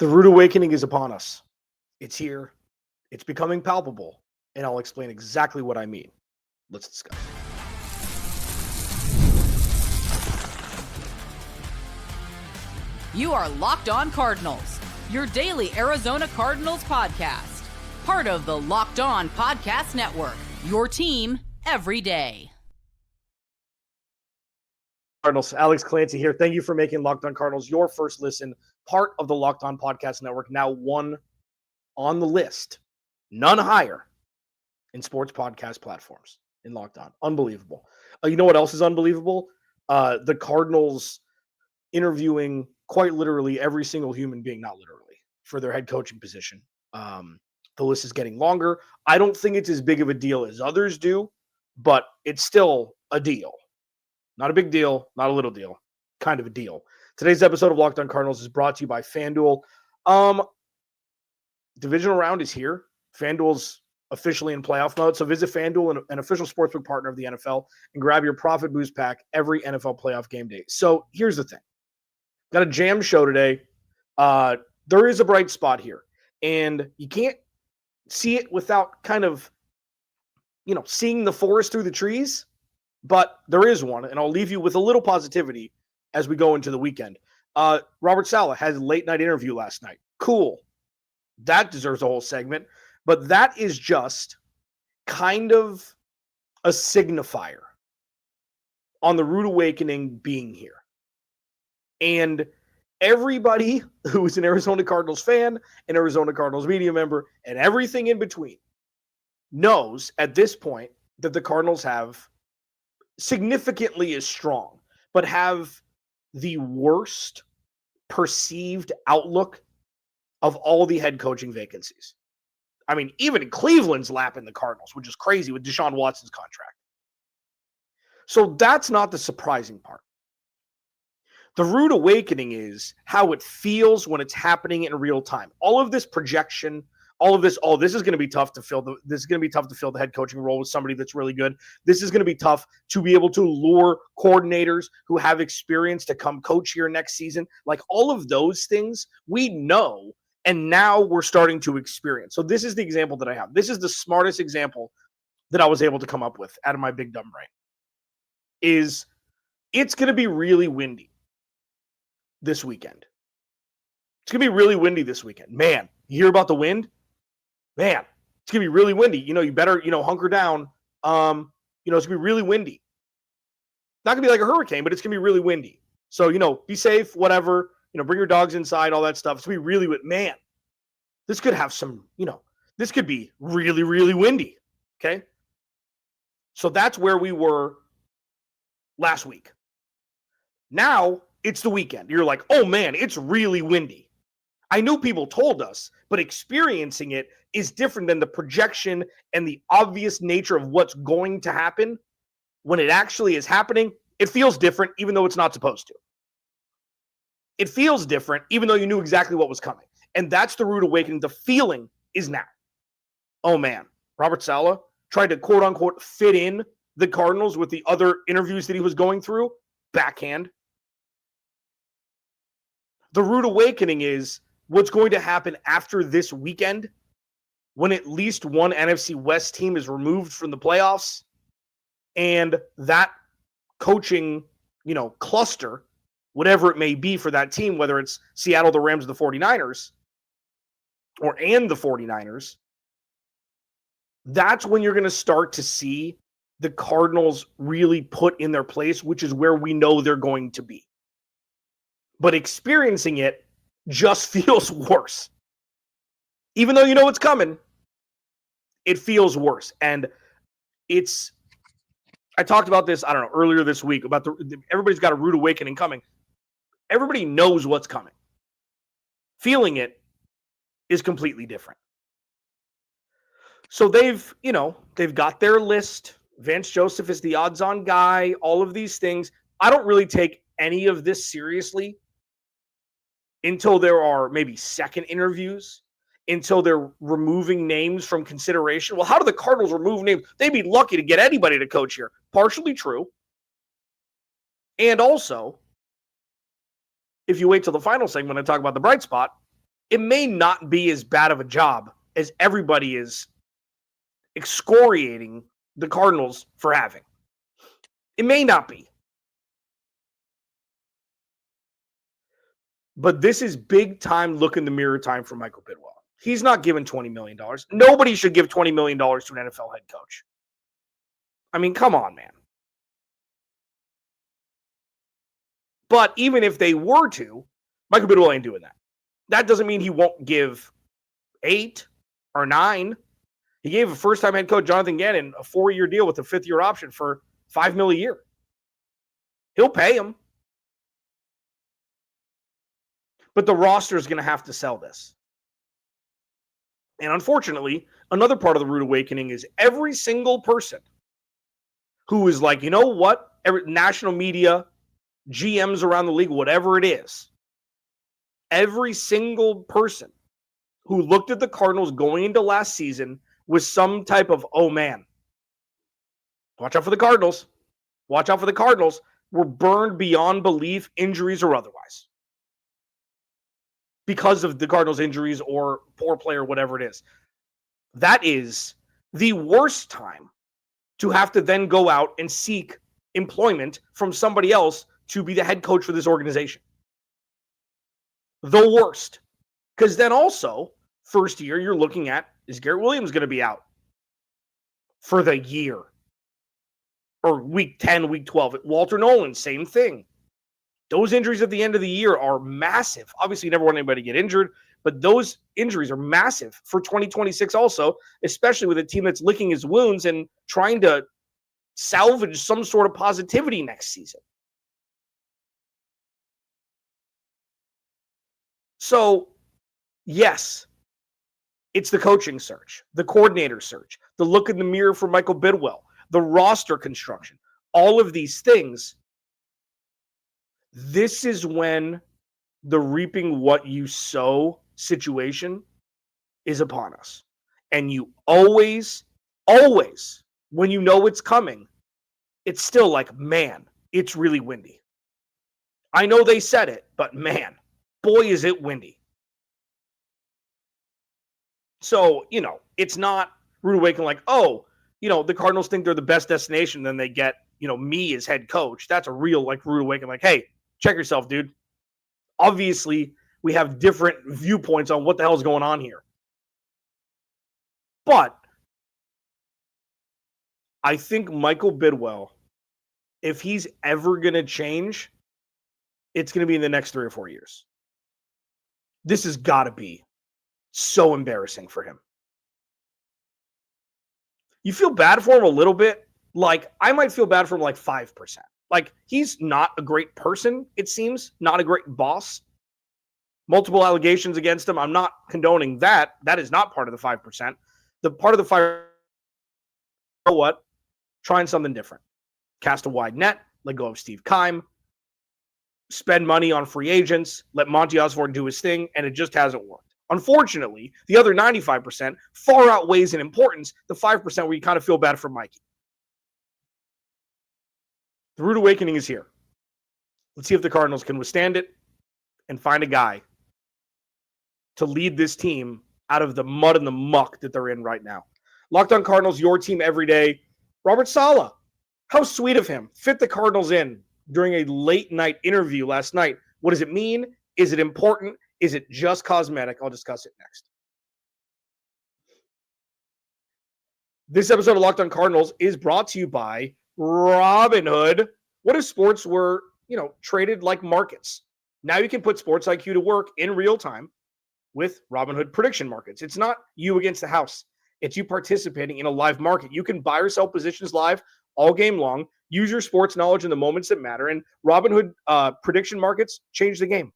The rude awakening is upon us. It's here. It's becoming palpable. And I'll explain exactly what I mean. Let's discuss. You are Locked On Cardinals, your daily Arizona Cardinals podcast. Part of the Locked On Podcast Network, your team every day. Cardinals, Alex Clancy here. Thank you for making Locked On Cardinals your first listen, part of the Locked On Podcast Network, now one on the list, none higher in sports podcast platforms in Locked On. Unbelievable. You know what else is unbelievable? The Cardinals interviewing quite literally every single human being, not literally, for their head coaching position. The list is getting longer. I don't think it's as big of a deal as others do, but it's still a deal. Not a big deal, not a little deal, kind of a deal. Today's episode of Locked On Cardinals is brought to you by FanDuel. Divisional round is here. FanDuel's officially in playoff mode, so visit FanDuel, an official sportsbook partner of the NFL, and grab your profit boost pack every NFL playoff game day. So here's the thing. Got a jam show today. There is a bright spot here, and you can't see it without kind of, seeing the forest through the trees. But there is one, and I'll leave you with a little positivity as we go into the weekend. Robert Saleh had a late-night interview last night. Cool. That deserves a whole segment. But that is just kind of a signifier on the rude awakening being here. And everybody who is an Arizona Cardinals fan, an Arizona Cardinals media member, and everything in between knows at this point that the Cardinals have significantly as strong, but have the worst perceived outlook of all the head coaching vacancies. I mean, even Cleveland's lapping the Cardinals, which is crazy with Deshaun Watson's contract. So that's not the surprising part. The rude awakening is how it feels when it's happening in real time. All of this projection, all of this, this is going to be tough to fill. This is going to be tough to fill the head coaching role with somebody that's really good. This is going to be tough to be able to lure coordinators who have experience to come coach here next season. Like all of those things we know, and now we're starting to experience. So this is the example that I have. This is the smartest example that I was able to come up with out of my big dumb brain. Is it's going to be really windy this weekend. It's going to be really windy this weekend. Man, you hear about the wind? Man, it's going to be really windy. You better, hunker down. It's going to be really windy. Not going to be like a hurricane, but it's going to be really windy. So, be safe, whatever. Bring your dogs inside, all that stuff. It's going to be really windy. Man, this could have some, this could be really, really windy. Okay? So that's where we were last week. Now, it's the weekend. You're like, oh man, it's really windy. I knew people told us, but experiencing it is different than the projection and the obvious nature of what's going to happen. When it actually is happening, it feels different, even though it's not supposed to. It feels different, even though you knew exactly what was coming. And that's the rude awakening. The feeling is now. Oh man, Robert Saleh tried to quote unquote fit in the Cardinals with the other interviews that he was going through. Backhand. The rude awakening is what's going to happen after this weekend when at least one NFC West team is removed from the playoffs and that coaching, cluster, whatever it may be for that team, whether it's Seattle, the Rams, the 49ers, and the 49ers, that's when you're going to start to see the Cardinals really put in their place, which is where we know they're going to be. But experiencing it just feels worse. Even though you know it's coming, it feels worse. And I talked about this, earlier this week, about everybody's got a rude awakening coming. Everybody knows what's coming. Feeling it is completely different. So they've got their list. Vance Joseph is the odds-on guy, all of these things. I don't really take any of this seriously until there are maybe second interviews, until they're removing names from consideration. Well, how do the Cardinals remove names? They'd be lucky to get anybody to coach here. Partially true. And also, if you wait till the final segment and talk about the bright spot, it may not be as bad of a job as everybody is excoriating the Cardinals for having. It may not be. But this is big time look in the mirror time for Michael Bidwill. He's not given $20 million. Nobody should give $20 million to an NFL head coach. I mean, come on, man. But even if they were to, Michael Bidwill ain't doing that. That doesn't mean he won't give 8 or 9. He gave a first-time head coach, Jonathan Gannon, a 4-year deal with a 5th-year option for $5 million a year. He'll pay him. But the roster is going to have to sell this. And unfortunately, another part of the rude awakening is every single person who is like, you know what? National media, GMs around the league, whatever it is, every single person who looked at the Cardinals going into last season was some type of, oh man, watch out for the Cardinals. Watch out for the Cardinals. We're burned beyond belief, injuries or otherwise, because of the Cardinals' injuries or poor play or whatever it is. That is the worst time to have to then go out and seek employment from somebody else to be the head coach for this organization. The worst. Because then also, first year, you're looking at, is Garrett Williams going to be out for the year? Or week 10, week 12. Walter Nolan, same thing. Those injuries at the end of the year are massive. Obviously, you never want anybody to get injured, but those injuries are massive for 2026 also, especially with a team that's licking its wounds and trying to salvage some sort of positivity next season. So, yes, it's the coaching search, the coordinator search, the look in the mirror for Michael Bidwill, the roster construction, all of these things. This is when the reaping what you sow situation is upon us. And you always, when you know it's coming, it's still like, man, it's really windy. I know they said it, but man, boy, is it windy. So, it's not rude awakening like, oh, the Cardinals think they're the best destination, then they get, me as head coach. That's a real, rude awakening. Like, hey, check yourself, dude. Obviously, we have different viewpoints on what the hell is going on here. But I think Michael Bidwill, if he's ever going to change, it's going to be in the next 3 or 4 years. This has got to be so embarrassing for him. You feel bad for him a little bit. I might feel bad for him 5%. He's not a great person, it seems, not a great boss. Multiple allegations against him. I'm not condoning that. That is not part of the 5%. The part of the 5%, you know what? Trying something different. Cast a wide net, let go of Steve Keim, spend money on free agents, let Monty Osborne do his thing, and it just hasn't worked. Unfortunately, the other 95% far outweighs in importance the 5% where you kind of feel bad for Mikey. The rude awakening is here. Let's see if the Cardinals can withstand it and find a guy to lead this team out of the mud and the muck that they're in right now. Locked On Cardinals, your team every day. Robert Saleh, how sweet of him. Fit the Cardinals in during a late night interview last night. What does it mean? Is it important? Is it just cosmetic? I'll discuss it next. This episode of Locked On Cardinals is brought to you by Robinhood. What if sports were, traded like markets? Now you can put Sports IQ to work in real time with Robinhood prediction markets. It's not you against the house. It's you participating in a live market. You can buy or sell positions live all game long. Use your sports knowledge in the moments that matter. And Robinhood prediction markets change the game.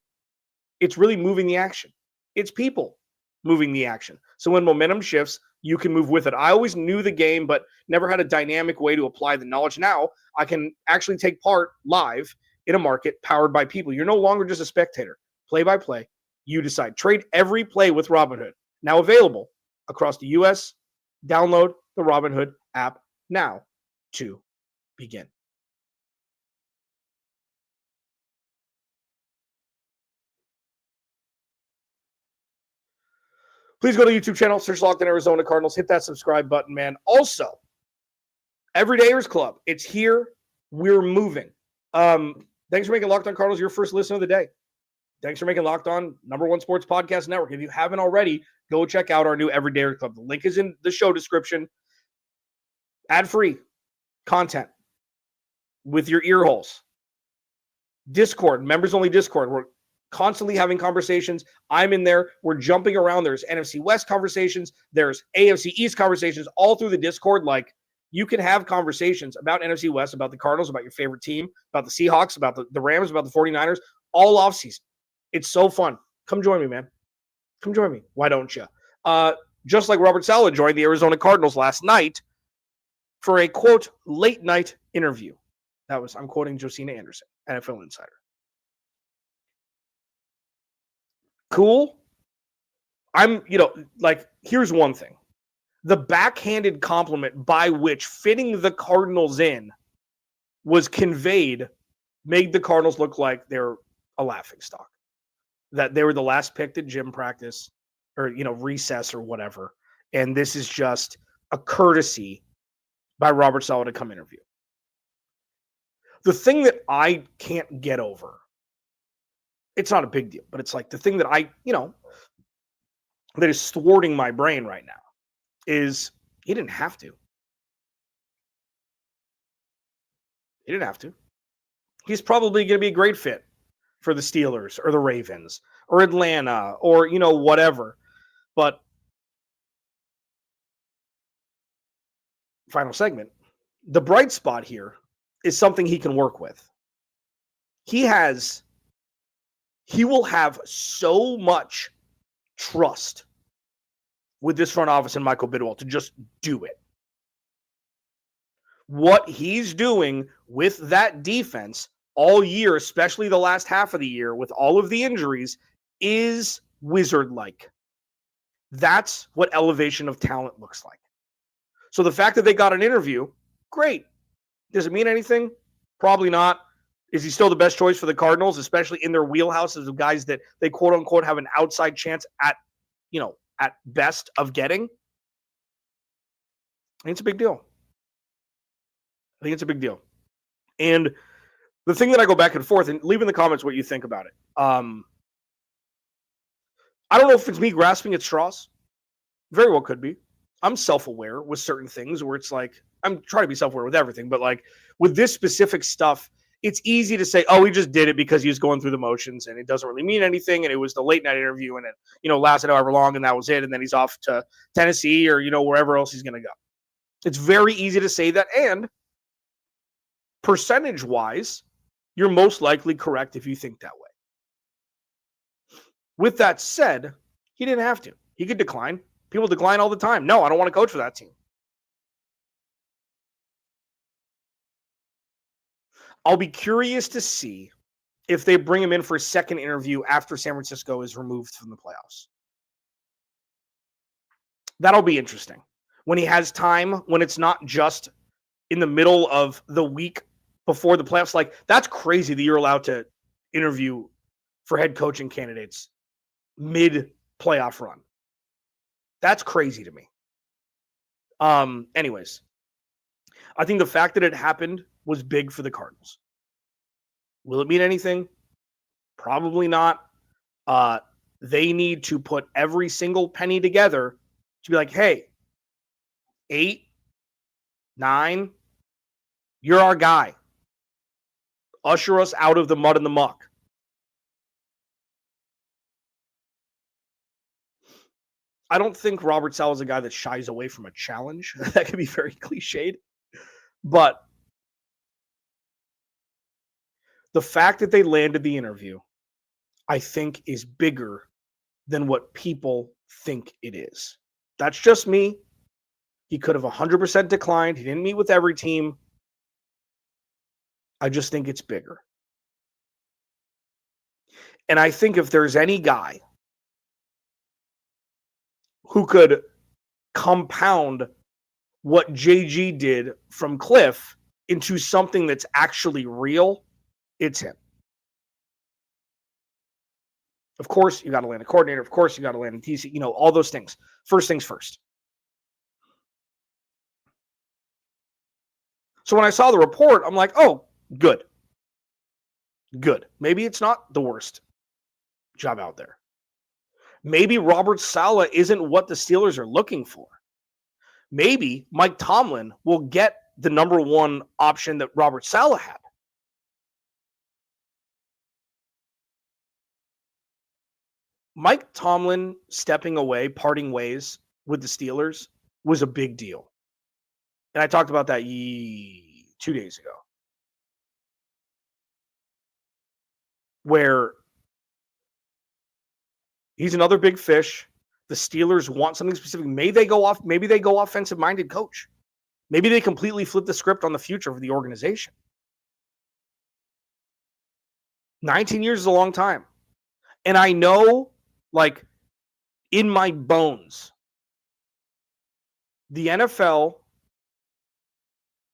It's really moving the action. It's people moving the action. So when momentum shifts, you can move with it. I always knew the game, but never had a dynamic way to apply the knowledge. Now I can actually take part live in a market powered by people. You're no longer just a spectator. Play by play, you decide. Trade every play with Robinhood. Now available across the U.S. Download the Robinhood app now to begin. Please go to the YouTube channel, search Locked On Arizona Cardinals, hit that subscribe button, man. Also, Everydayers Club, it's here. We're moving. Thanks for making Locked On Cardinals your first listen of the day. Thanks for making Locked On #1 sports podcast network. If you haven't already, go check out our new Everydayers Club. The link is in the show description. Ad-free content with your ear holes. Discord, members-only Discord. We're constantly having conversations. I'm in there. We're jumping around. There's NFC West conversations. There's AFC East conversations all through the Discord. Like, you can have conversations about NFC West, about the Cardinals, about your favorite team, about the Seahawks, about the Rams, about the 49ers, all offseason. It's so fun. Come join me, man. Come join me. Why don't you? Just like Robert Saleh joined the Arizona Cardinals last night for a, quote, late night interview. I'm quoting Josina Anderson, NFL Insider. Cool. Here's one thing. The backhanded compliment by which fitting the Cardinals in was conveyed made the Cardinals look like they're a laughingstock. That they were the last picked at gym practice or, recess or whatever. And this is just a courtesy by Robert Saleh to come interview. The thing that I can't get over, it's not a big deal, but it's like the thing that that is thwarting my brain right now is he didn't have to. He didn't have to. He's probably going to be a great fit for the Steelers or the Ravens or Atlanta or, whatever. But final segment, the bright spot here is something he can work with. He will have so much trust with this front office and Michael Bidwill to just do it. What he's doing with that defense all year, especially the last half of the year with all of the injuries, is wizard-like. That's what elevation of talent looks like. So the fact that they got an interview, great. Does it mean anything? Probably not. Is he still the best choice for the Cardinals, especially in their wheelhouses of guys that they quote-unquote have an outside chance at best of getting? I think it's a big deal. And the thing that I go back and forth, and leave in the comments what you think about it. I don't know if it's me grasping at straws. Very well could be. I'm self-aware with certain things where it's like, I'm trying to be self-aware with everything, but like with this specific stuff, it's easy to say, oh, he just did it because he was going through the motions and it doesn't really mean anything. And it was the late night interview and it, lasted however long and that was it. And then he's off to Tennessee or, wherever else he's going to go. It's very easy to say that. And percentage-wise, you're most likely correct if you think that way. With that said, he didn't have to. He could decline. People decline all the time. No, I don't want to coach for that team. I'll be curious to see if they bring him in for a second interview after San Francisco is removed from the playoffs. That'll be interesting. When he has time, when it's not just in the middle of the week before the playoffs. Like, that's crazy that you're allowed to interview for head coaching candidates mid-playoff run. That's crazy to me. Anyways, I think the fact that it happened was big for the Cardinals. Will it mean anything? Probably not. They need to put every single penny together to be like, hey, 8, 9, you're our guy. Usher us out of the mud and the muck. I don't think Robert Saleh is a guy that shies away from a challenge. That could be very cliched. But the fact that they landed the interview, I think, is bigger than what people think it is. That's just me. He could have 100% declined. He didn't meet with every team. I just think it's bigger. And I think if there's any guy who could compound what JG did from Cliff into something that's actually real, it's him. Of course, you got to land a coordinator. Of course, you got to land a TC, all those things. First things first. So when I saw the report, I'm like, oh, good. Good. Maybe it's not the worst job out there. Maybe Robert Saleh isn't what the Steelers are looking for. Maybe Mike Tomlin will get the number one option that Robert Saleh had. Mike Tomlin stepping away, parting ways with the Steelers was a big deal. And I talked about that 2 days ago. Where he's another big fish. The Steelers want something specific. Maybe they go offensive-minded coach. Maybe they completely flip the script on the future of the organization. 19 years is a long time. And I know, in my bones, the NFL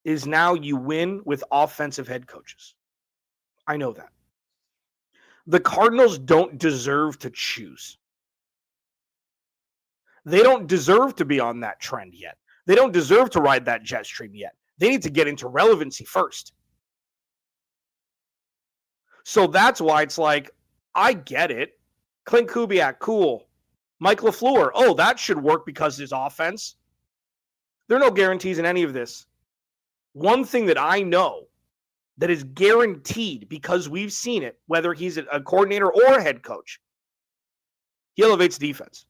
is now you win with offensive head coaches. I know that. The Cardinals don't deserve to choose. They don't deserve to be on that trend yet. They don't deserve to ride that jet stream yet. They need to get into relevancy first. So that's why it's I get it. Clint Kubiak, cool. Mike LaFleur, oh, that should work because his offense. There are no guarantees in any of this. One thing that I know that is guaranteed because we've seen it, whether he's a coordinator or a head coach, he elevates defense.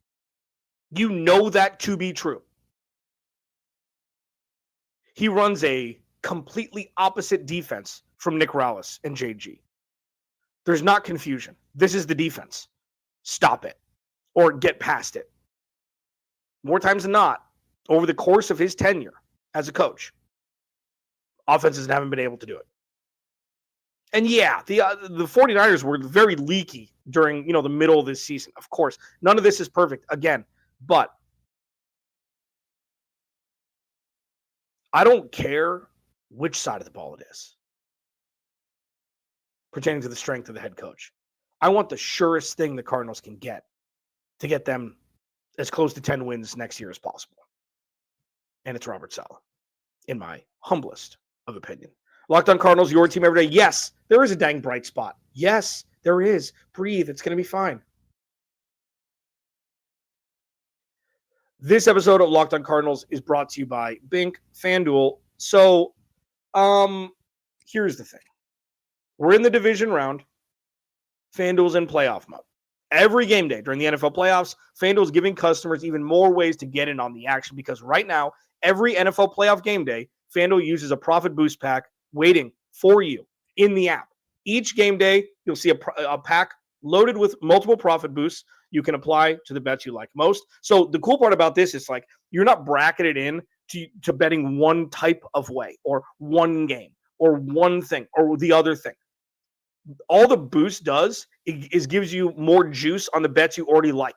You know that to be true. He runs a completely opposite defense from Nick Rallis and JG. There's not confusion. This is the defense. Stop it or get past it. More times than not, over the course of his tenure as a coach, offenses haven't been able to do it. And yeah, the 49ers were very leaky during, the middle of this season. Of course, none of this is perfect again, but I don't care which side of the ball it is pertaining to the strength of the head coach. I want the surest thing the Cardinals can get to get them as close to 10 wins next year as possible. And it's Robert Saleh, in my humblest of opinion. Locked On Cardinals, your team every day. Yes, there is a dang bright spot. Yes, there is. Breathe. It's going to be fine. This episode of Locked On Cardinals is brought to you by Bink FanDuel. So, here's the thing. We're in the division round. FanDuel's in playoff mode. Every game day during the NFL playoffs, FanDuel's giving customers even more ways to get in on the action because right now, every NFL playoff game day, FanDuel uses a profit boost pack waiting for you in the app. Each game day, you'll see a pack loaded with multiple profit boosts you can apply to the bets you like most. So the cool part about this is you're not bracketed in to betting one type of way or one game or one thing or the other thing. All the boost does is gives you more juice on the bets you already like.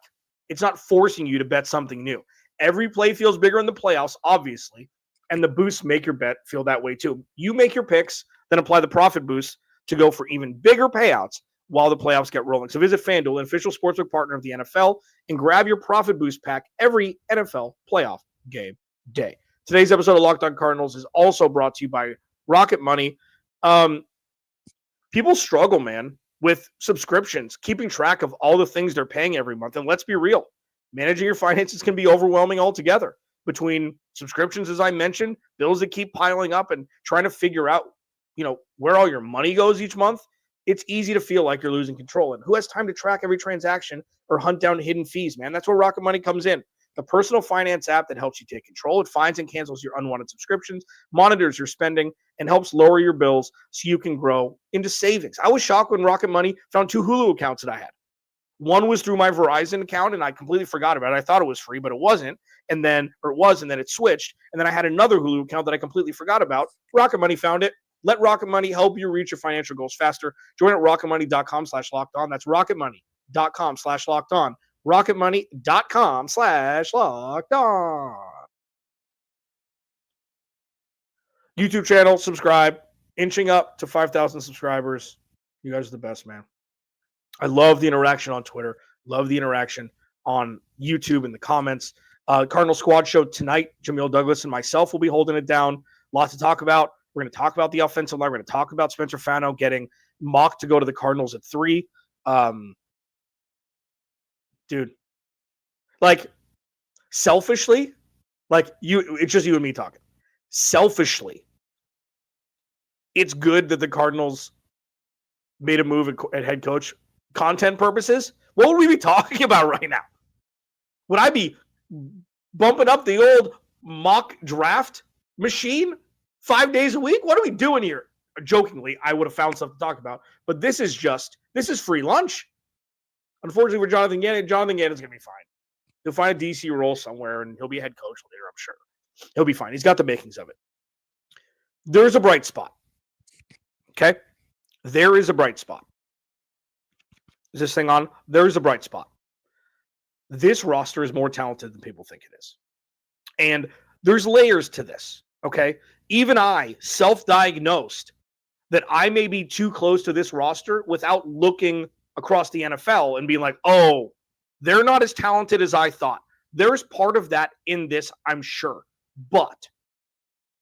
It's not forcing you to bet something new. Every play feels bigger in the playoffs, obviously, and the boosts make your bet feel that way too. You make your picks, then apply the profit boost to go for even bigger payouts while the playoffs get rolling. So visit FanDuel, an official sportsbook partner of the NFL, and grab your profit boost pack every NFL playoff game day. Today's episode of Locked On Cardinals is also brought to you by Rocket Money. People struggle, man, with subscriptions, keeping track of all the things they're paying every month. And let's be real, managing your finances can be overwhelming altogether. Between subscriptions, as I mentioned, bills that keep piling up and trying to figure out, where all your money goes each month, it's easy to feel like you're losing control. And who has time to track every transaction or hunt down hidden fees, man? That's where Rocket Money comes in. The personal finance app that helps you take control. It finds and cancels your unwanted subscriptions, monitors your spending, and helps lower your bills so you can grow into savings. I was shocked when Rocket Money found 2 Hulu accounts that I had. One was through my Verizon account, and I completely forgot about it. I thought it was free, but it wasn't. And then it switched. And then I had another Hulu account that I completely forgot about. Rocket Money found it. Let Rocket Money help you reach your financial goals faster. Join at rocketmoney.com/lockedon. That's rocketmoney.com/lockedon. rocketmoney.com/lockedon. YouTube channel, subscribe. Inching up to 5,000 subscribers. You guys are the best, man. I love the interaction on Twitter. Love the interaction on YouTube in the comments. Cardinal Squad Show tonight. Jamil Douglas and myself will be holding it down. Lots to talk about. We're going to talk about the offensive line. We're going to talk about Spencer Fano getting mocked to go to the Cardinals at 3. Dude, like, selfishly, like, it's just you and me talking. Selfishly, it's good that the Cardinals made a move at head coach. Content purposes, what would we be talking about right now? Would I be bumping up the old mock draft machine 5 days a week? What are we doing here? Jokingly, I would have found stuff to talk about, but this is free lunch. Unfortunately for Jonathan Gannon, Jonathan Gannon's going to be fine. He'll find a DC role somewhere, and he'll be a head coach later, I'm sure. He'll be fine. He's got the makings of it. There's a bright spot. Okay? There is a bright spot. Is this thing on? There's a bright spot. This roster is more talented than people think it is. And there's layers to this, okay? Even I self-diagnosed that I may be too close to this roster without looking across the NFL and being like, oh, they're not as talented as I thought. There's part of that in this, I'm sure. But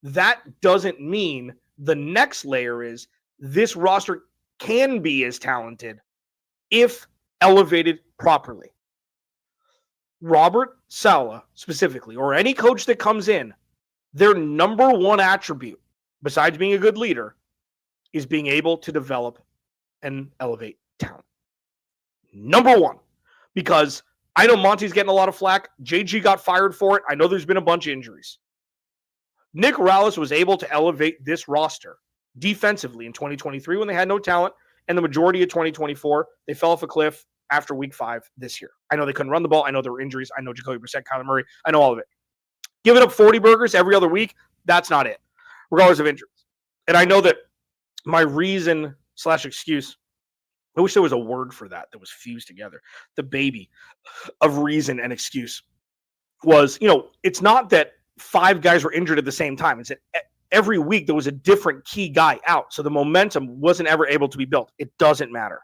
that doesn't mean the next layer is this roster can be as talented if elevated properly. Robert Saleh, specifically, or any coach that comes in, their number one attribute, besides being a good leader, is being able to develop and elevate talent. Number one. Because I know Monty's getting a lot of flack. JG got fired for it. I know there's been a bunch of injuries. Nick Rallis was able to elevate this roster defensively in 2023 when they had no talent, and the majority of 2024, they fell off a cliff after week 5 this year. I know they couldn't run the ball. I know there were injuries. I know Jacoby Brissett, Kyler Murray. I know all of it. Giving up 40 burgers every other week, that's not it, regardless of injuries. And I know that my reason/excuse, I wish there was a word for that was fused together. The baby of reason and excuse was, it's not that 5 guys were injured at the same time. It's that every week there was a different key guy out. So the momentum wasn't ever able to be built. It doesn't matter.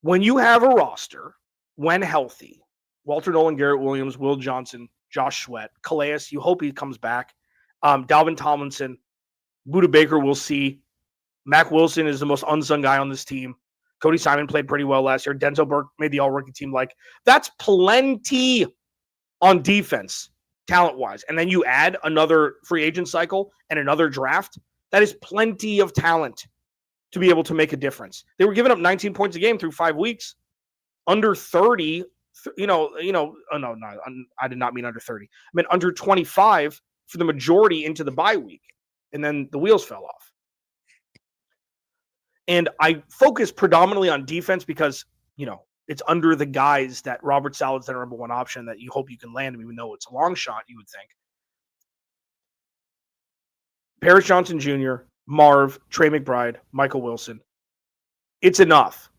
When you have a roster, when healthy, Walter Nolan, Garrett Williams, Will Johnson, Josh Sweat, Calais, you hope he comes back. Dalvin Tomlinson, Budda Baker, we'll see. Mac Wilson is the most unsung guy on this team. Cody Simon played pretty well last year. Denzel Burke made the all-rookie team. That's plenty on defense, talent-wise. And then you add another free agent cycle and another draft. That is plenty of talent to be able to make a difference. They were giving up 19 points a game through 5 weeks. Under 30, no, I did not mean under 30. I meant under 25 for the majority into the bye week. And then the wheels fell off. And I focus predominantly on defense because, it's under the guys that Robert Saleh is their number one option that you hope you can land, even though it's a long shot, you would think. Paris Johnson Jr., Marv, Trey McBride, Michael Wilson. It's enough.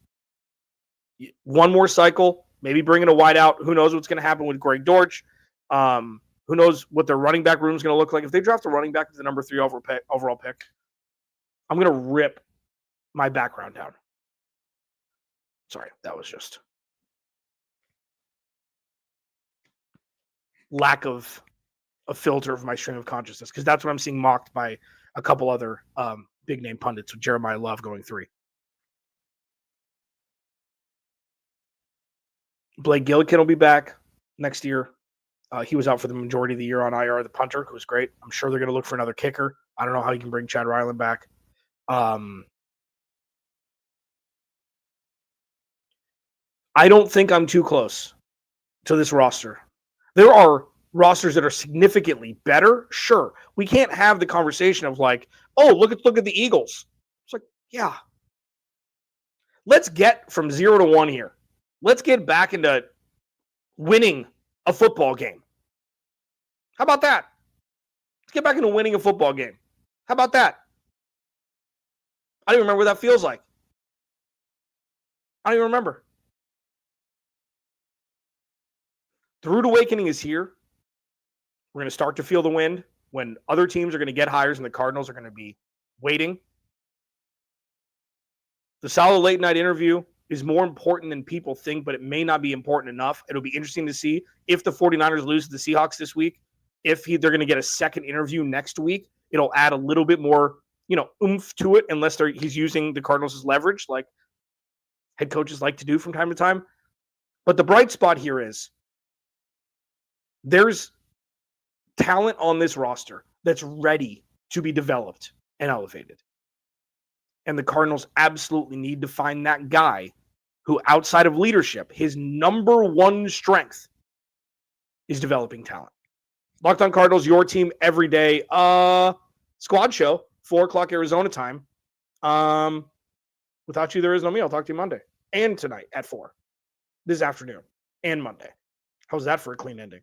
One more cycle, maybe bring in a wideout. Who knows what's going to happen with Greg Dortch? Who knows what their running back room is going to look like? If they draft a running back with the number 3 overall pick, I'm going to rip my background down. Sorry, that was just lack of a filter of my stream of consciousness, because that's what I'm seeing mocked by a couple other big name pundits with Jeremiah Love going 3. Blake Gillikin will be back next year. He was out for the majority of the year on IR, the punter, who was great. I'm sure they're going to look for another kicker. I don't know how you can bring Chad Ryland back. I don't think I'm too close to this roster. There are rosters that are significantly better. Sure. We can't have the conversation of look at the Eagles. It's yeah. Let's get from 0 to 1 here. Let's get back into winning a football game. How about that? Let's get back into winning a football game. How about that? I don't even remember what that feels like. I don't even remember. The rude awakening is here. We're going to start to feel the wind when other teams are going to get hires and the Cardinals are going to be waiting. The Saleh late night interview is more important than people think, but it may not be important enough. It'll be interesting to see if the 49ers lose to the Seahawks this week, if they're going to get a second interview next week. It'll add a little bit more, oomph to it, unless he's using the Cardinals as leverage, like head coaches like to do from time to time. But the bright spot here is there's talent on this roster that's ready to be developed and elevated. And the Cardinals absolutely need to find that guy who, outside of leadership, his number one strength is developing talent. Locked On Cardinals, your team every day. Squad show, 4:00 Arizona time. Without you, there is no me. I'll talk to you Monday and tonight at 4 this afternoon and Monday. How's that for a clean ending?